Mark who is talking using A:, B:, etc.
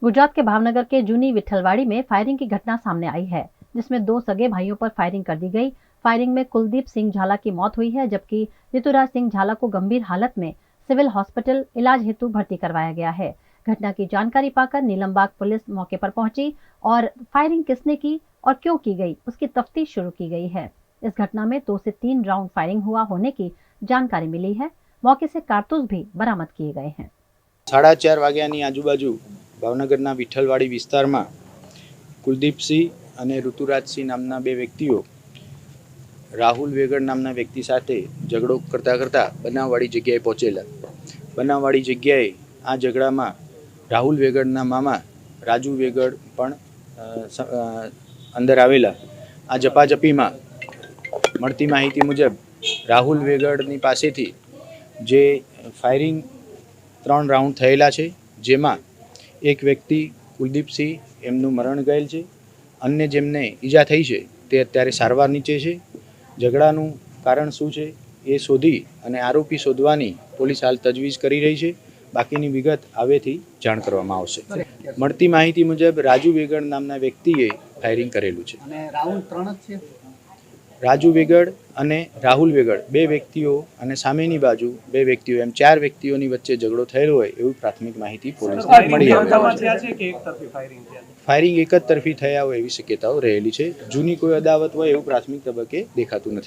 A: गुजरात के भावनगर के जूनी विठलवाड़ी में फायरिंग की घटना सामने आई है, जिसमें 2 सगे भाइयों पर फायरिंग कर दी गई। फायरिंग में कुलदीप सिंह झाला की मौत हुई है, जबकि ऋतुराज सिंह झाला को गंभीर हालत में सिविल हॉस्पिटल इलाज हेतु भर्ती करवाया गया है। घटना की जानकारी पाकर नीलमबाग पुलिस मौके पर पहुंची और फायरिंग किसने की और क्यों की गई, उसकी तफ्तीश शुरू की गई है। इस घटना में 2 से 3 राउंड फायरिंग हुआ होने की जानकारी मिली है। मौके से कारतूस भी बरामद किए गए हैं।
B: 4:30 વાગ્યાની આજુબાજુ ભાવનગરના વિઠ્ઠલવાડી વિસ્તારમાં કુલદીપસિંહ અને ઋતુરાજસિંહ નામના બે વ્યક્તિઓ રાહુલ વેગડ નામના વ્યક્તિ સાથે ઝઘડો કરતા બનાવવાળી જગ્યાએ પહોંચેલા। બનાવવાળી જગ્યાએ આ ઝઘડામાં રાહુલ વેગડના મામા રાજુ વેગડ પણ અંદર આવેલા। આ ઝપાઝપીમાં મળતી માહિતી મુજબ રાહુલ વેગડની પાસેથી જે ફાયરિંગ 3 રાઉન્ડ થયેલા છે, જેમાં એક વ્યક્તિ કુલદીપસિંહ એમનું મરણ ગયેલ છે। અન્ય જેમને ઈજા થઈ છે તે અત્યારે સારવાર નીચે છે। ઝઘડાનું કારણ શું છે એ શોધી અને આરોપી શોધવાની પોલીસ હાલ તજવીજ કરી રહી છે। બાકીની વિગત હવેથી જાણ કરવામાં આવશે। મળતી માહિતી મુજબ રાજુ વેગડ નામના વ્યક્તિએ ફાયરિંગ કરેલું છે। રાજુ વેગડ અને રાહુલ વેગડ બે વ્યક્તિઓ અને સામેની બાજુ બે વ્યક્તિઓ એમ 4 વ્યક્તિઓની વચ્ચે ઝઘડો થયેલો હોય એવું પ્રાથમિક માહિતી પોલીસને મળી આવી છે। ફાયરિંગ એક જ તરફી થયા હોય એવી શક્યતાઓ રહેલી છે। જૂની કોઈ અદાવત હોય એવું પ્રાથમિક તબક્કે દેખાતું નથી।